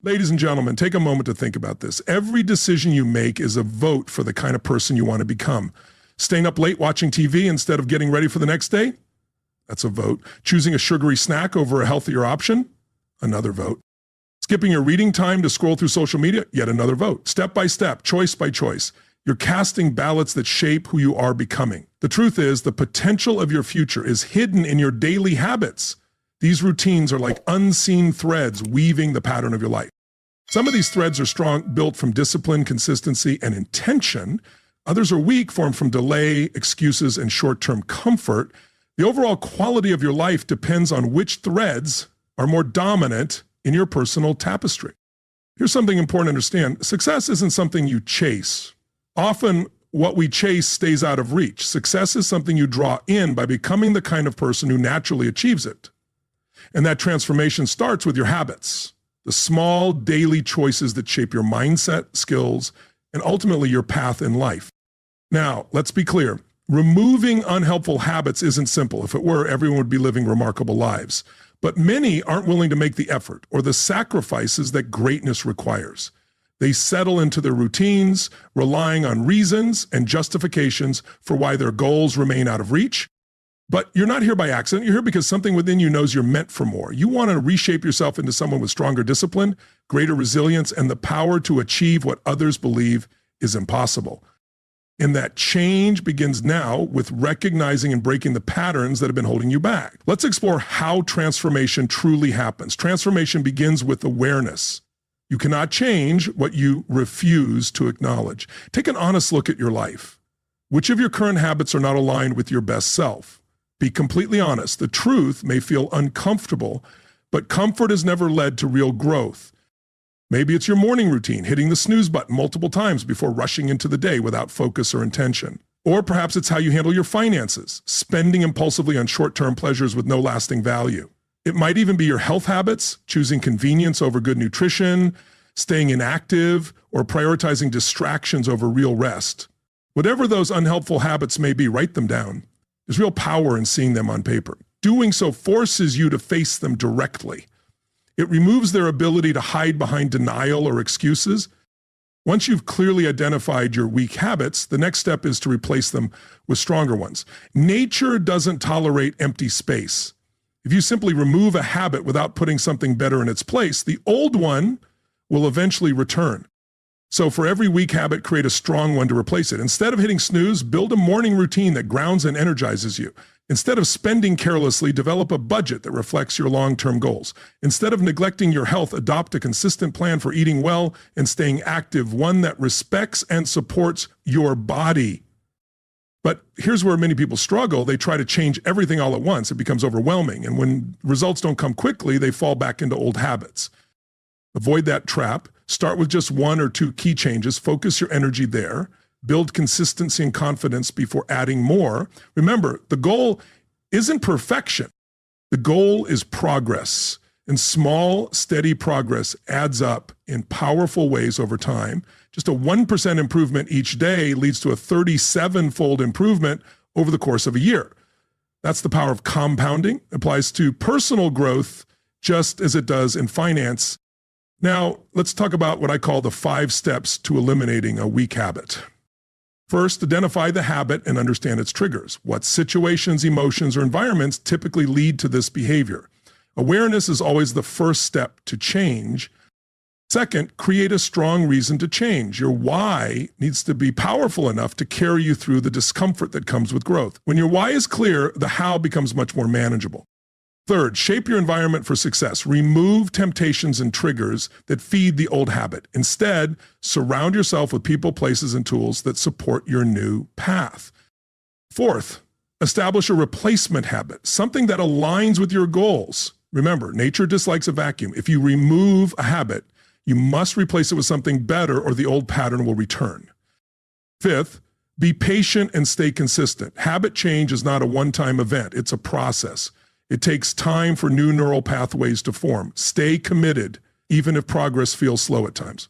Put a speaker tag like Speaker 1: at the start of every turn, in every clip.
Speaker 1: Ladies and gentlemen, take a moment to think about this. Every decision you make is a vote for the kind of person you want to become. Staying up late watching TV instead of getting ready for the next day? That's a vote. Choosing a sugary snack over a healthier option? Another vote. Skipping your reading time to scroll through social media? Yet another vote. Step by step, choice by choice. You're casting ballots that shape who you are becoming. The truth is, the potential of your future is hidden in your daily habits. These routines are like unseen threads weaving the pattern of your life. Some of these threads are strong, built from discipline, consistency, and intention. Others are weak, formed from delay, excuses, and short-term comfort. The overall quality of your life depends on which threads are more dominant in your personal tapestry. Here's something important to understand. Success isn't something you chase. Often, what we chase stays out of reach. Success is something you draw in by becoming the kind of person who naturally achieves it. And that transformation starts with your habits, the small daily choices that shape your mindset, skills, and ultimately your path in life. Now, let's be clear. Removing unhelpful habits isn't simple. If it were, everyone would be living remarkable lives. But many aren't willing to make the effort or the sacrifices that greatness requires. They settle into their routines, relying on reasons and justifications for why their goals remain out of reach. But you're not here by accident. You're here because something within you knows you're meant for more. You want to reshape yourself into someone with stronger discipline, greater resilience, and the power to achieve what others believe is impossible. And that change begins now with recognizing and breaking the patterns that have been holding you back. Let's explore how transformation truly happens. Transformation begins with awareness. You cannot change what you refuse to acknowledge. Take an honest look at your life. Which of your current habits are not aligned with your best self? Be completely honest. The truth may feel uncomfortable, but comfort has never led to real growth. Maybe it's your morning routine, hitting the snooze button multiple times before rushing into the day without focus or intention. Or perhaps it's how you handle your finances, spending impulsively on short-term pleasures with no lasting value. It might even be your health habits, choosing convenience over good nutrition, staying inactive, or prioritizing distractions over real rest. Whatever those unhelpful habits may be, write them down. There's real power in seeing them on paper. Doing so forces you to face them directly. It removes their ability to hide behind denial or excuses. Once you've clearly identified your weak habits, the next step is to replace them with stronger ones. Nature doesn't tolerate empty space. If you simply remove a habit without putting something better in its place, the old one will eventually return. So for every weak habit, create a strong one to replace it. Instead of hitting snooze, build a morning routine that grounds and energizes you. Instead of spending carelessly, develop a budget that reflects your long-term goals. Instead of neglecting your health, adopt a consistent plan for eating well and staying active, one that respects and supports your body. But here's where many people struggle. They try to change everything all at once. It becomes overwhelming. And when results don't come quickly, they fall back into old habits. Avoid that trap. Start with just one or two key changes. Focus your energy there. Build consistency and confidence before adding more. Remember, the goal isn't perfection. The goal is progress. And small, steady progress adds up in powerful ways over time. Just a 1% improvement each day leads to a 37-fold improvement over the course of a year. That's the power of compounding. It applies to personal growth just as it does in finance. Now, let's talk about what I call the 5 steps to eliminating a weak habit. First, identify the habit and understand its triggers. What situations, emotions, or environments typically lead to this behavior? Awareness is always the first step to change. Second, create a strong reason to change. Your why needs to be powerful enough to carry you through the discomfort that comes with growth. When your why is clear, the how becomes much more manageable. Third, shape your environment for success. Remove temptations and triggers that feed the old habit. Instead, surround yourself with people, places, and tools that support your new path. Fourth, establish a replacement habit, something that aligns with your goals. Remember, nature dislikes a vacuum. If you remove a habit, you must replace it with something better or the old pattern will return. Fifth, be patient and stay consistent. Habit change is not a one-time event. It's a process. It takes time for new neural pathways to form. Stay committed, even if progress feels slow at times.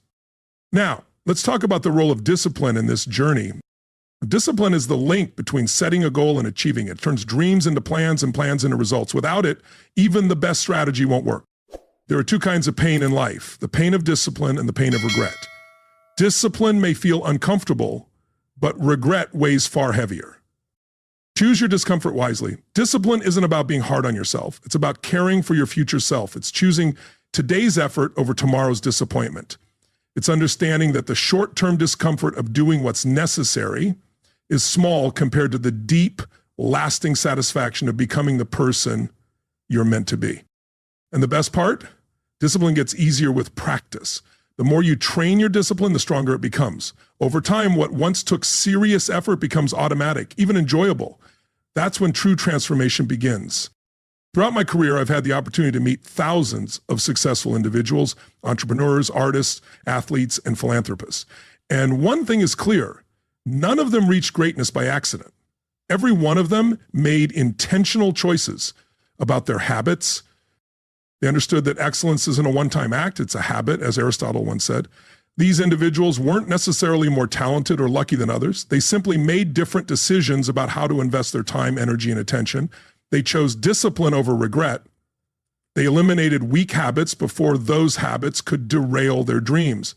Speaker 1: Now, let's talk about the role of discipline in this journey. Discipline is the link between setting a goal and achieving it. It turns dreams into plans and plans into results. Without it, even the best strategy won't work. There are two kinds of pain in life, the pain of discipline and the pain of regret. Discipline may feel uncomfortable, but regret weighs far heavier. Choose your discomfort wisely. Discipline isn't about being hard on yourself. It's about caring for your future self. It's choosing today's effort over tomorrow's disappointment. It's understanding that the short-term discomfort of doing what's necessary is small compared to the deep, lasting satisfaction of becoming the person you're meant to be. And the best part? Discipline gets easier with practice. The more you train your discipline, the stronger it becomes. Over time, what once took serious effort becomes automatic, even enjoyable. That's when true transformation begins. Throughout my career, I've had the opportunity to meet thousands of successful individuals, entrepreneurs, artists, athletes, and philanthropists. And one thing is clear, none of them reached greatness by accident. Every one of them made intentional choices about their habits. They understood that excellence isn't a one-time act, it's a habit, as Aristotle once said. These individuals weren't necessarily more talented or lucky than others. They simply made different decisions about how to invest their time, energy, and attention. They chose discipline over regret. They eliminated weak habits before those habits could derail their dreams.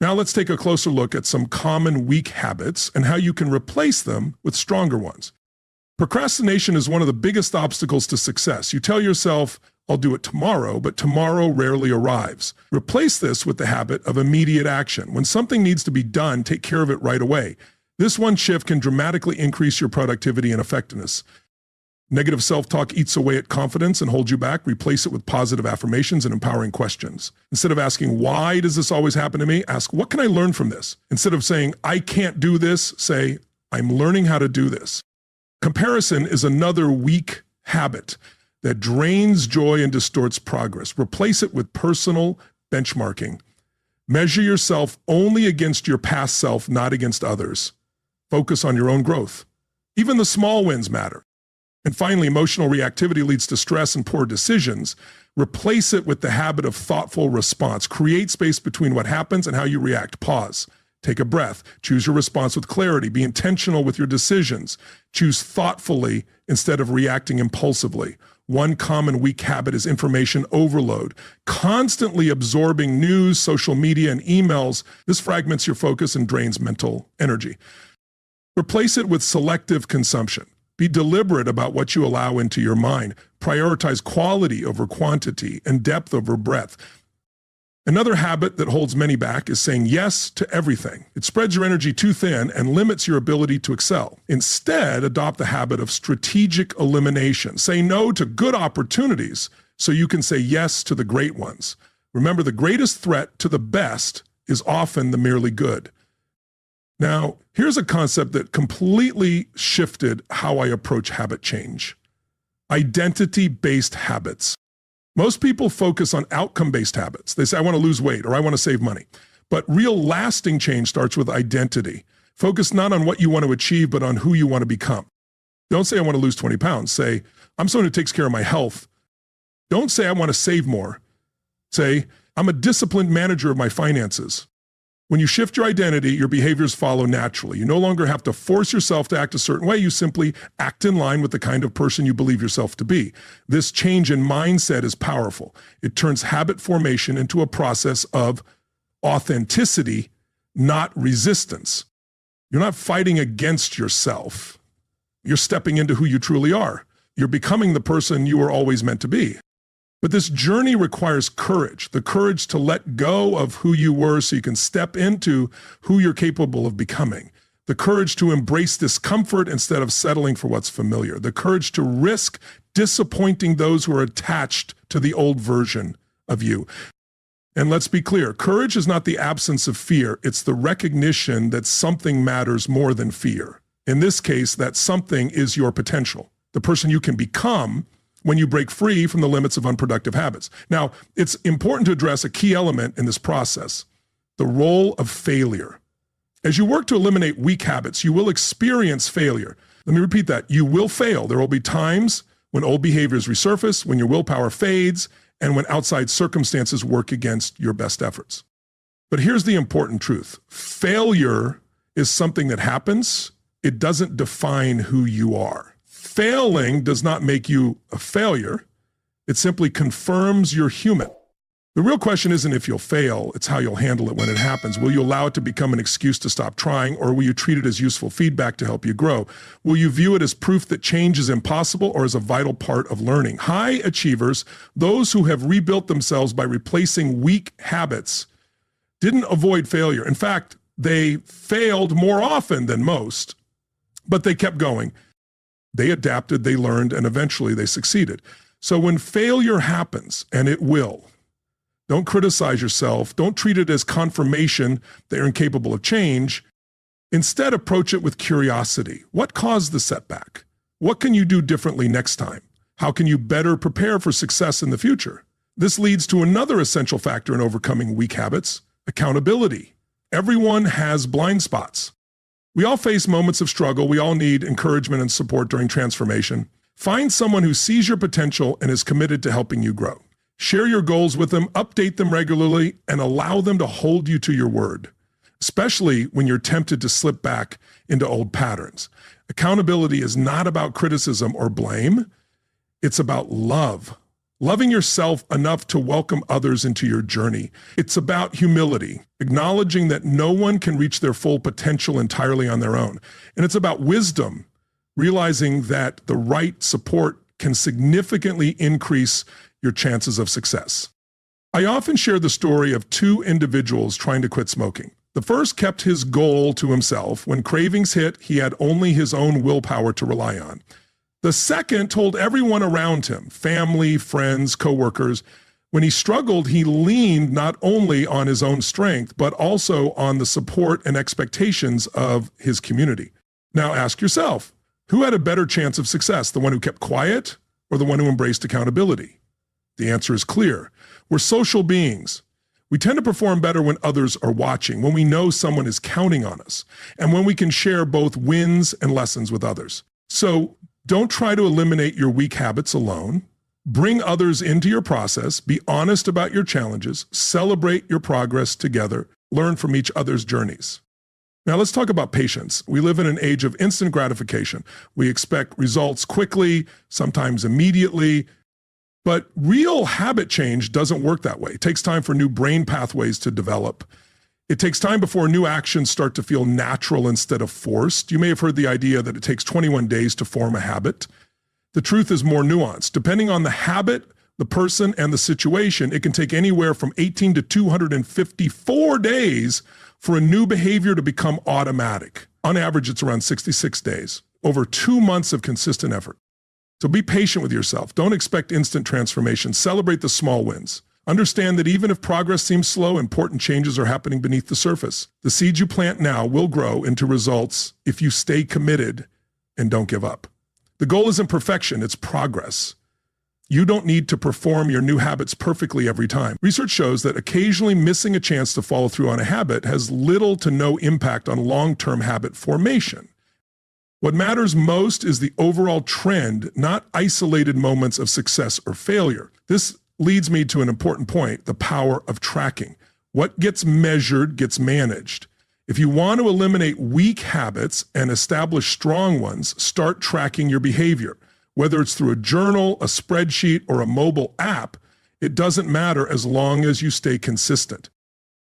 Speaker 1: Now let's take a closer look at some common weak habits and how you can replace them with stronger ones. Procrastination is one of the biggest obstacles to success. You tell yourself, I'll do it tomorrow, but tomorrow rarely arrives. Replace this with the habit of immediate action. When something needs to be done, take care of it right away. This one shift can dramatically increase your productivity and effectiveness. Negative self-talk eats away at confidence and holds you back. Replace it with positive affirmations and empowering questions. Instead of asking, why does this always happen to me? Ask, what can I learn from this? Instead of saying, I can't do this, say, I'm learning how to do this. Comparison is another weak habit that drains joy and distorts progress. Replace it with personal benchmarking. Measure yourself only against your past self, not against others. Focus on your own growth. Even the small wins matter. And finally, emotional reactivity leads to stress and poor decisions. Replace it with the habit of thoughtful response. Create space between what happens and how you react. Pause. Take a breath. Choose your response with clarity. Be intentional with your decisions. Choose thoughtfully instead of reacting impulsively. One common weak habit is information overload. Constantly absorbing news, social media, and emails, this fragments your focus and drains mental energy. Replace it with selective consumption. Be deliberate about what you allow into your mind. Prioritize quality over quantity and depth over breadth. Another habit that holds many back is saying yes to everything. It spreads your energy too thin and limits your ability to excel. Instead, adopt the habit of strategic elimination. Say no to good opportunities so you can say yes to the great ones. Remember, the greatest threat to the best is often the merely good. Now, here's a concept that completely shifted how I approach habit change. Identity-based habits. Most people focus on outcome-based habits. They say, I want to lose weight or I want to save money. But real lasting change starts with identity. Focus not on what you want to achieve, but on who you want to become. Don't say, I want to lose 20 pounds. Say, I'm someone who takes care of my health. Don't say, I want to save more. Say, I'm a disciplined manager of my finances. When you shift your identity, your behaviors follow naturally. You no longer have to force yourself to act a certain way. You simply act in line with the kind of person you believe yourself to be. This change in mindset is powerful. It turns habit formation into a process of authenticity, not resistance. You're not fighting against yourself. You're stepping into who you truly are. You're becoming the person you were always meant to be. But this journey requires courage, the courage to let go of who you were so you can step into who you're capable of becoming, the courage to embrace discomfort instead of settling for what's familiar, the courage to risk disappointing those who are attached to the old version of you. And let's be clear, courage is not the absence of fear, it's the recognition that something matters more than fear. In this case, that something is your potential, the person you can become when you break free from the limits of unproductive habits. Now, it's important to address a key element in this process, the role of failure. As you work to eliminate weak habits, you will experience failure. Let me repeat that. You will fail. There will be times when old behaviors resurface, when your willpower fades, and when outside circumstances work against your best efforts. But here's the important truth. Failure is something that happens. It doesn't define who you are. Failing does not make you a failure. It simply confirms you're human. The real question isn't if you'll fail, it's how you'll handle it when it happens. Will you allow it to become an excuse to stop trying, or will you treat it as useful feedback to help you grow? Will you view it as proof that change is impossible or as a vital part of learning? High achievers, those who have rebuilt themselves by replacing weak habits, didn't avoid failure. In fact, they failed more often than most, but they kept going. They adapted, they learned, and eventually they succeeded. So when failure happens, and it will, don't criticize yourself. Don't treat it as confirmation that you're incapable of change. Instead, approach it with curiosity. What caused the setback? What can you do differently next time? How can you better prepare for success in the future? This leads to another essential factor in overcoming weak habits: accountability. Everyone has blind spots. We all face moments of struggle. We all need encouragement and support during transformation. Find someone who sees your potential and is committed to helping you grow. Share your goals with them, update them regularly, and allow them to hold you to your word, especially when you're tempted to slip back into old patterns. Accountability is not about criticism or blame. It's about love. Loving yourself enough to welcome others into your journey. It's about humility, acknowledging that no one can reach their full potential entirely on their own. And it's about wisdom, realizing that the right support can significantly increase your chances of success. I often share the story of two individuals trying to quit smoking. The first kept his goal to himself. When cravings hit, he had only his own willpower to rely on. The second told everyone around him, family, friends, coworkers. When he struggled, he leaned not only on his own strength, but also on the support and expectations of his community. Now ask yourself, who had a better chance of success, the one who kept quiet or the one who embraced accountability? The answer is clear. We're social beings. We tend to perform better when others are watching, when we know someone is counting on us, and when we can share both wins and lessons with others. So don't try to eliminate your weak habits alone. Bring others into your process. Be honest about your challenges. Celebrate your progress together. Learn from each other's journeys. Now let's talk about patience. We live in an age of instant gratification. We expect results quickly, sometimes immediately. But real habit change doesn't work that way. It takes time for new brain pathways to develop. It takes time before new actions start to feel natural instead of forced. You may have heard the idea that it takes 21 days to form a habit. The truth is more nuanced. Depending on the habit, the person, and the situation, it can take anywhere from 18 to 254 days for a new behavior to become automatic. On average, it's around 66 days, over 2 months of consistent effort. So be patient with yourself. Don't expect instant transformation. Celebrate the small wins. Understand that even if progress seems slow, important changes are happening beneath the surface. The seeds you plant now will grow into results if you stay committed and don't give up. The goal isn't perfection, it's progress. You don't need to perform your new habits perfectly every time. Research shows that occasionally missing a chance to follow through on a habit has little to no impact on long-term habit formation. What matters most is the overall trend, not isolated moments of success or failure. This leads me to an important point: the power of tracking. What gets measured gets managed. If you want to eliminate weak habits and establish strong ones, start tracking your behavior. Whether it's through a journal, a spreadsheet, or a mobile app, it doesn't matter as long as you stay consistent.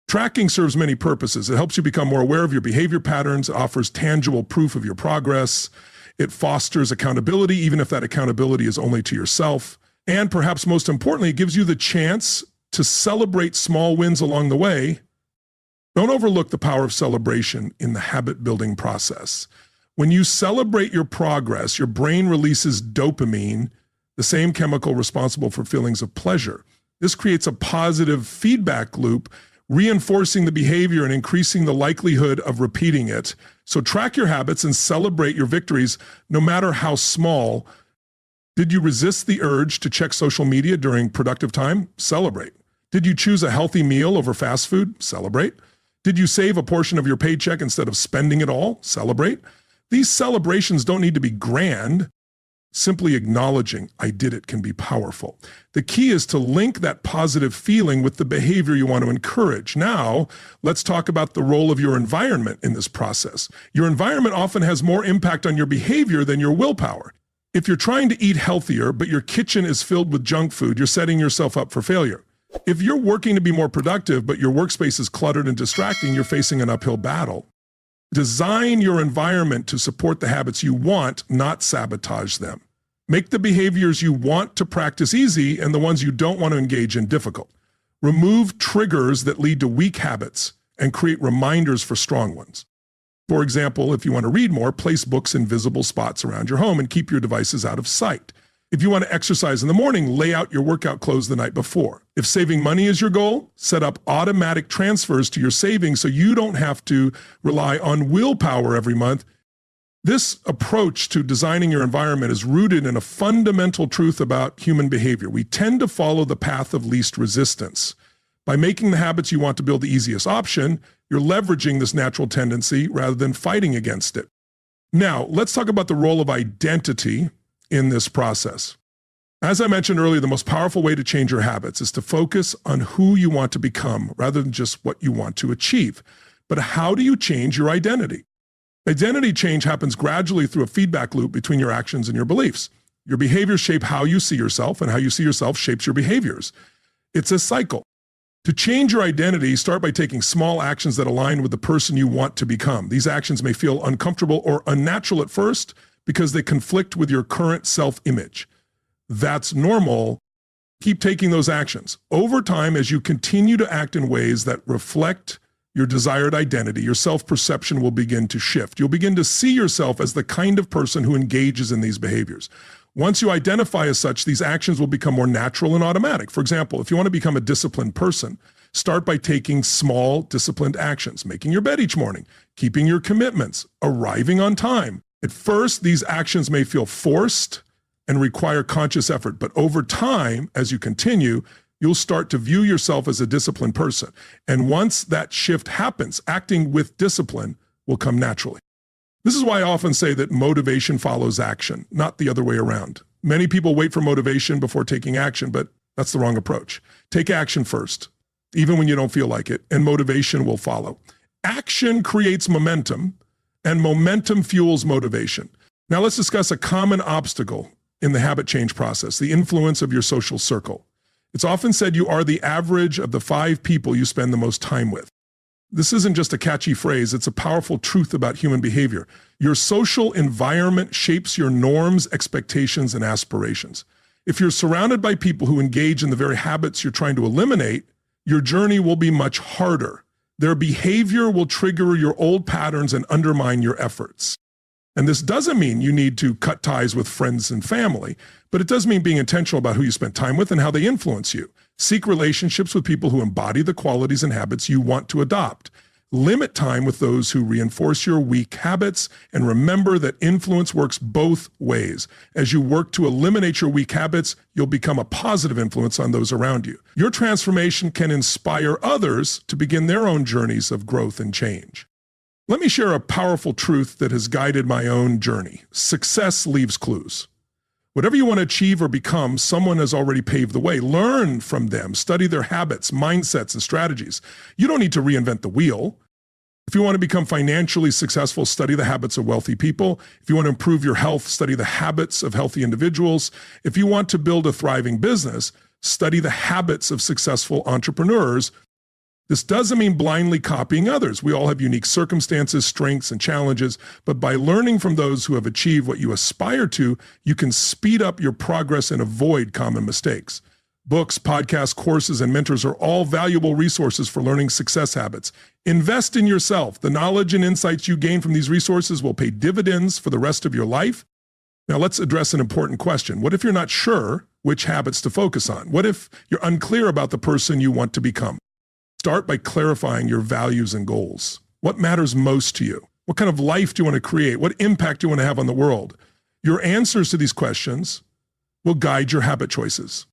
Speaker 1: Tracking serves many purposes. It helps you become more aware of your behavior patterns, offers tangible proof of your progress. It fosters accountability, even if that accountability is only to yourself. And perhaps most importantly, it gives you the chance to celebrate small wins along the way. Don't overlook the power of celebration in the habit-building process. When you celebrate your progress, your brain releases dopamine, the same chemical responsible for feelings of pleasure. This creates a positive feedback loop, reinforcing the behavior and increasing the likelihood of repeating it. So track your habits and celebrate your victories, no matter how small. Did you resist the urge to check social media during productive time? Celebrate. Did you choose a healthy meal over fast food? Celebrate. Did you save a portion of your paycheck instead of spending it all? Celebrate. These celebrations don't need to be grand. Simply acknowledging I did it can be powerful. The key is to link that positive feeling with the behavior you want to encourage. Now, let's talk about the role of your environment in this process. Your environment often has more impact on your behavior than your willpower. If you're trying to eat healthier, but your kitchen is filled with junk food, you're setting yourself up for failure. If you're working to be more productive, but your workspace is cluttered and distracting, you're facing an uphill battle. Design your environment to support the habits you want, not sabotage them. Make the behaviors you want to practice easy and the ones you don't want to engage in difficult. Remove triggers that lead to weak habits and create reminders for strong ones. For example, if you want to read more, place books in visible spots around your home and keep your devices out of sight. If you want to exercise in the morning, lay out your workout clothes the night before. If saving money is your goal, set up automatic transfers to your savings so you don't have to rely on willpower every month. This approach to designing your environment is rooted in a fundamental truth about human behavior. We tend to follow the path of least resistance. By making the habits you want to build the easiest option, you're leveraging this natural tendency rather than fighting against it. Now, let's talk about the role of identity in this process. As I mentioned earlier, the most powerful way to change your habits is to focus on who you want to become rather than just what you want to achieve. But how do you change your identity? Identity change happens gradually through a feedback loop between your actions and your beliefs. Your behaviors shape how you see yourself, and how you see yourself shapes your behaviors. It's a cycle. To change your identity, start by taking small actions that align with the person you want to become. These actions may feel uncomfortable or unnatural at first because they conflict with your current self-image. That's normal. Keep taking those actions. Over time, as you continue to act in ways that reflect your desired identity, your self-perception will begin to shift. You'll begin to see yourself as the kind of person who engages in these behaviors. Once you identify as such, these actions will become more natural and automatic. For example, if you want to become a disciplined person, start by taking small, disciplined actions, making your bed each morning, keeping your commitments, arriving on time. At first, these actions may feel forced and require conscious effort, but over time, as you continue, you'll start to view yourself as a disciplined person. And once that shift happens, acting with discipline will come naturally. This is why I often say that motivation follows action, not the other way around. Many people wait for motivation before taking action, but that's the wrong approach. Take action first, even when you don't feel like it, and motivation will follow. Action creates momentum, and momentum fuels motivation. Now let's discuss a common obstacle in the habit change process, the influence of your social circle. It's often said you are the average of the 5 people you spend the most time with. This isn't just a catchy phrase, it's a powerful truth about human behavior. Your social environment shapes your norms, expectations, and aspirations. If you're surrounded by people who engage in the very habits you're trying to eliminate, your journey will be much harder. Their behavior will trigger your old patterns and undermine your efforts. And this doesn't mean you need to cut ties with friends and family, but it does mean being intentional about who you spend time with and how they influence you. Seek relationships with people who embody the qualities and habits you want to adopt. Limit time with those who reinforce your weak habits, and remember that influence works both ways. As you work to eliminate your weak habits, you'll become a positive influence on those around you. Your transformation can inspire others to begin their own journeys of growth and change. Let me share a powerful truth that has guided my own journey. Success leaves clues. Whatever you want to achieve or become, someone has already paved the way. Learn from them, study their habits, mindsets, and strategies. You don't need to reinvent the wheel. If you want to become financially successful, study the habits of wealthy people. If you want to improve your health, study the habits of healthy individuals. If you want to build a thriving business, study the habits of successful entrepreneurs. This doesn't mean blindly copying others. We all have unique circumstances, strengths, and challenges, but by learning from those who have achieved what you aspire to, you can speed up your progress and avoid common mistakes. Books, podcasts, courses, and mentors are all valuable resources for learning success habits. Invest in yourself. The knowledge and insights you gain from these resources will pay dividends for the rest of your life. Now let's address an important question. What if you're not sure which habits to focus on? What if you're unclear about the person you want to become? Start by clarifying your values and goals. What matters most to you? What kind of life do you want to create? What impact do you want to have on the world? Your answers to these questions will guide your habit choices.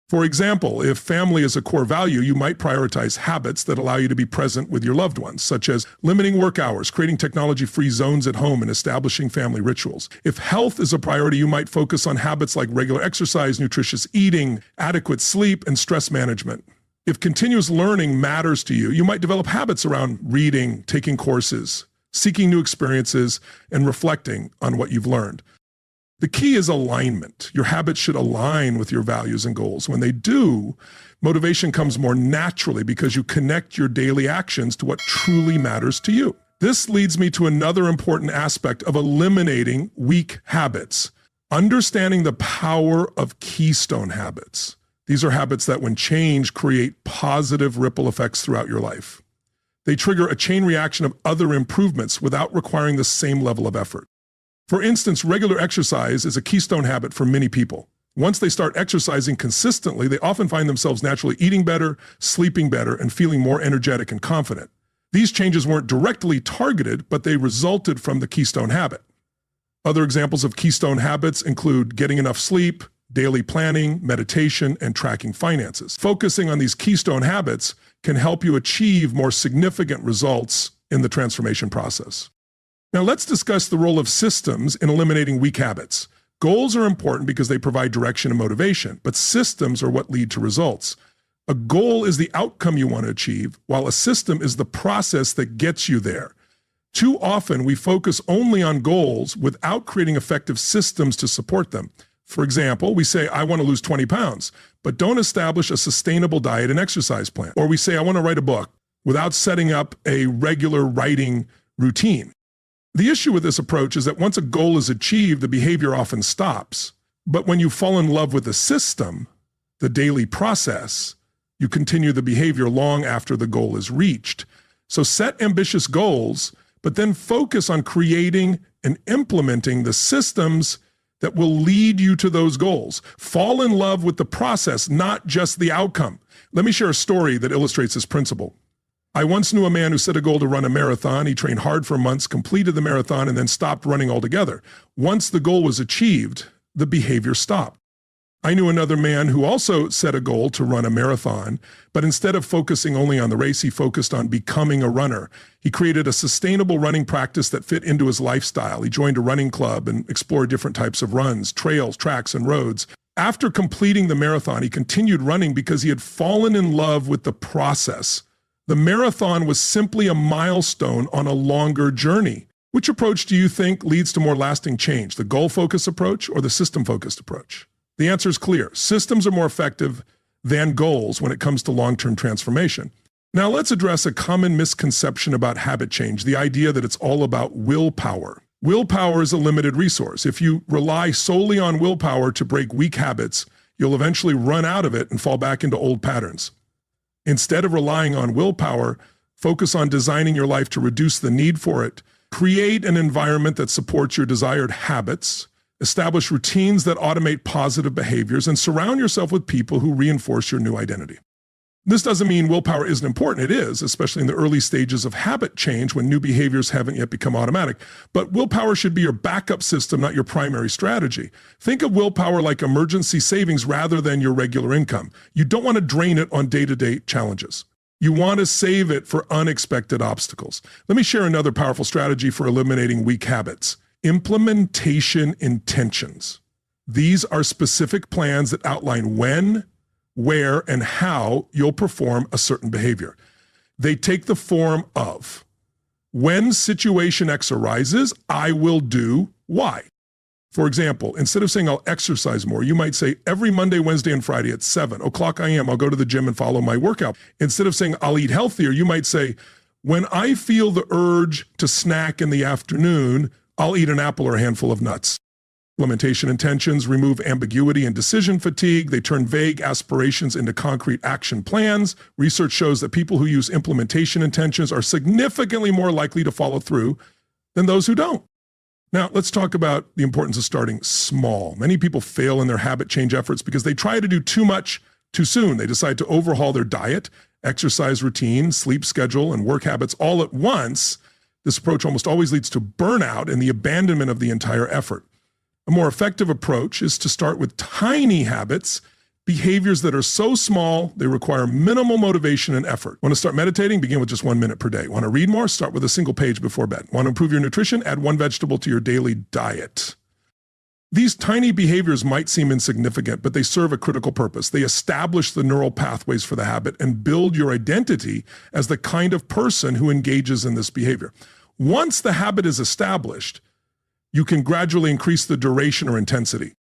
Speaker 1: For example, if family is a core value, you might prioritize habits that allow you to be present with your loved ones, such as limiting work hours, creating technology-free zones at home, and establishing family rituals. If health is a priority, you might focus on habits like regular exercise, nutritious eating, adequate sleep, and stress management. If continuous learning matters to you, you might develop habits around reading, taking courses, seeking new experiences, and reflecting on what you've learned. The key is alignment. Your habits should align with your values and goals. When they do, motivation comes more naturally because you connect your daily actions to what truly matters to you. This leads me to another important aspect of eliminating weak habits. Understanding the power of keystone habits. These are habits that, when changed, create positive ripple effects throughout your life. They trigger a chain reaction of other improvements without requiring the same level of effort. For instance, regular exercise is a keystone habit for many people. Once they start exercising consistently, they often find themselves naturally eating better, sleeping better, and feeling more energetic and confident. These changes weren't directly targeted, but they resulted from the keystone habit. Other examples of keystone habits include getting enough sleep, daily planning, meditation, and tracking finances. Focusing on these keystone habits can help you achieve more significant results in the transformation process. Now let's discuss the role of systems in eliminating weak habits. Goals are important because they provide direction and motivation, but systems are what lead to results. A goal is the outcome you want to achieve, while a system is the process that gets you there. Too often, we focus only on goals without creating effective systems to support them. For example, we say, I want to lose 20 pounds, but don't establish a sustainable diet and exercise plan. Or we say, I want to write a book without setting up a regular writing routine. The issue with this approach is that once a goal is achieved, the behavior often stops. But when you fall in love with the system, the daily process, you continue the behavior long after the goal is reached. So set ambitious goals, but then focus on creating and implementing the systems that will lead you to those goals. Fall in love with the process, not just the outcome. Let me share a story that illustrates this principle. I once knew a man who set a goal to run a marathon. He trained hard for months, completed the marathon, and then stopped running altogether. Once the goal was achieved, the behavior stopped. I knew another man who also set a goal to run a marathon, but instead of focusing only on the race, he focused on becoming a runner. He created a sustainable running practice that fit into his lifestyle. He joined a running club and explored different types of runs, trails, tracks, and roads. After completing the marathon, he continued running because he had fallen in love with the process. The marathon was simply a milestone on a longer journey. Which approach do you think leads to more lasting change, the goal-focused approach or the system-focused approach? The answer is clear. Systems are more effective than goals when it comes to long-term transformation. Now let's address a common misconception about habit change, the idea that it's all about willpower. Willpower is a limited resource. If you rely solely on willpower to break weak habits, you'll eventually run out of it and fall back into old patterns. Instead of relying on willpower, focus on designing your life to reduce the need for it. Create an environment that supports your desired habits. Establish routines that automate positive behaviors, and surround yourself with people who reinforce your new identity. This doesn't mean willpower isn't important. It is, especially in the early stages of habit change when new behaviors haven't yet become automatic. But willpower should be your backup system, not your primary strategy. Think of willpower like emergency savings rather than your regular income. You don't want to drain it on day-to-day challenges. You want to save it for unexpected obstacles. Let me share another powerful strategy for eliminating weak habits. Implementation intentions. These are specific plans that outline when, where, and how you'll perform a certain behavior. They take the form of, when situation X arises, I will do Y. For example, instead of saying I'll exercise more, you might say every Monday, Wednesday, and Friday at 7 o'clock a.m., I'll go to the gym and follow my workout. Instead of saying I'll eat healthier, you might say, when I feel the urge to snack in the afternoon, I'll eat an apple or a handful of nuts. Implementation intentions remove ambiguity and decision fatigue. They turn vague aspirations into concrete action plans. Research shows that people who use implementation intentions are significantly more likely to follow through than those who don't. Now, let's talk about the importance of starting small. Many people fail in their habit change efforts because they try to do too much too soon. They decide to overhaul their diet, exercise routine, sleep schedule, and work habits all at once. This approach almost always leads to burnout and the abandonment of the entire effort. A more effective approach is to start with tiny habits, behaviors that are so small they require minimal motivation and effort. Want to start meditating? Begin with just 1 minute per day. Want to read more? Start with a single page before bed. Want to improve your nutrition? Add 1 vegetable to your daily diet. These tiny behaviors might seem insignificant, but they serve a critical purpose. They establish the neural pathways for the habit and build your identity as the kind of person who engages in this behavior. Once the habit is established, you can gradually increase the duration or intensity.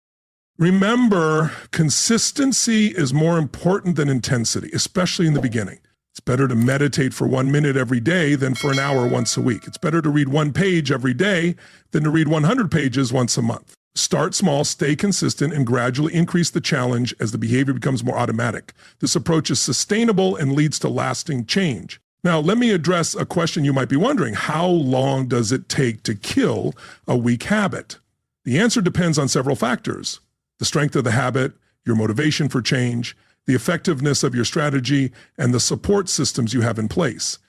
Speaker 1: Remember, consistency is more important than intensity, especially in the beginning. It's better to meditate for 1 minute every day than for an hour once a week. It's better to read 1 page every day than to read 100 pages once a month. Start small, stay consistent, and gradually increase the challenge as the behavior becomes more automatic. This approach is sustainable and leads to lasting change. Now, let me address a question you might be wondering. How long does it take to kill a weak habit? The answer depends on several factors: the strength of the habit, your motivation for change, the effectiveness of your strategy, and the support systems you have in place.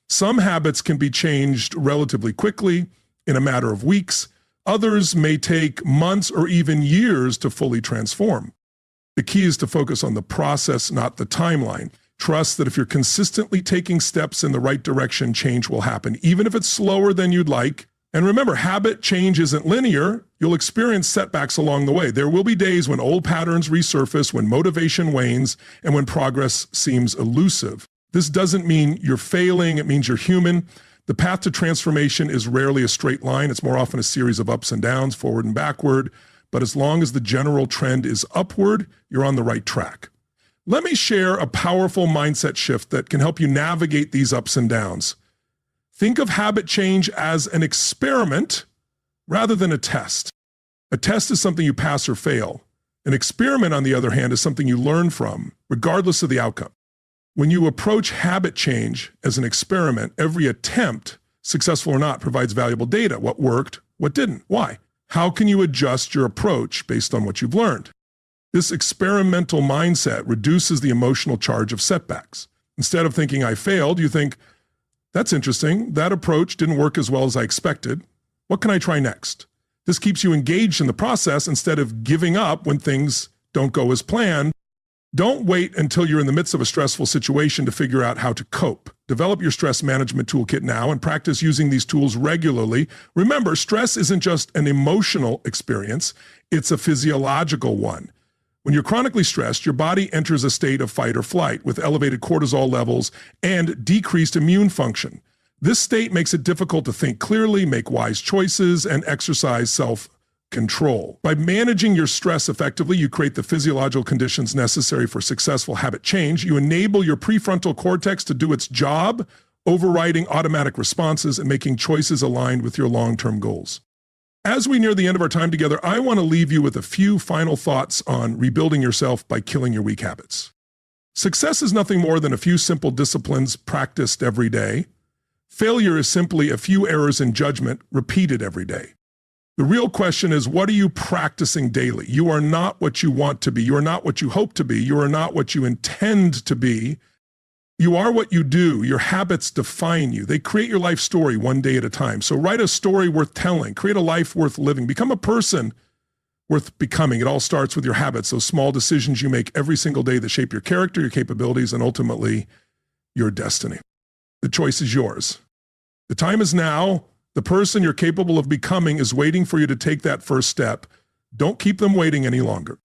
Speaker 1: Some habits can be changed relatively quickly, in a matter of weeks. Others may take months or even years to fully transform. The key is to focus on the process, not the timeline. Trust that if you're consistently taking steps in the right direction, change will happen, even if it's slower than you'd like. And remember, habit change isn't linear. You'll experience setbacks along the way. There will be days when old patterns resurface, when motivation wanes, and when progress seems elusive. This doesn't mean you're failing. It means you're human. The path to transformation is rarely a straight line. It's more often a series of ups and downs, forward and backward. But as long as the general trend is upward, you're on the right track. Let me share a powerful mindset shift that can help you navigate these ups and downs. Think of habit change as an experiment rather than a test. A test is something you pass or fail. An experiment, on the other hand, is something you learn from, regardless of the outcome. When you approach habit change as an experiment, every attempt, successful or not, provides valuable data. What worked, what didn't, why? How can you adjust your approach based on what you've learned? This experimental mindset reduces the emotional charge of setbacks. Instead of thinking, I failed, you think, that's interesting. That approach didn't work as well as I expected. What can I try next? This keeps you engaged in the process instead of giving up when things don't go as planned. Don't wait until you're in the midst of a stressful situation to figure out how to cope. Develop your stress management toolkit now and practice using these tools regularly. Remember, stress isn't just an emotional experience, it's a physiological one. When you're chronically stressed, your body enters a state of fight or flight with elevated cortisol levels and decreased immune function. This state makes it difficult to think clearly, make wise choices, and exercise self-control. By managing your stress effectively, you create the physiological conditions necessary for successful habit change. You enable your prefrontal cortex to do its job, overriding automatic responses and making choices aligned with your long-term goals. As we near the end of our time together, I want to leave you with a few final thoughts on rebuilding yourself by killing your weak habits. Success is nothing more than a few simple disciplines practiced every day. Failure is simply a few errors in judgment repeated every day. The real question is, what are you practicing daily? You are not what you want to be. You are not what you hope to be. You are not what you intend to be. You are what you do. Your habits define you. They create your life story one day at a time. So write a story worth telling. Create a life worth living. Become a person worth becoming. It all starts with your habits, those small decisions you make every single day that shape your character, your capabilities, and ultimately your destiny. The choice is yours. The time is now. The person you're capable of becoming is waiting for you to take that first step. Don't keep them waiting any longer.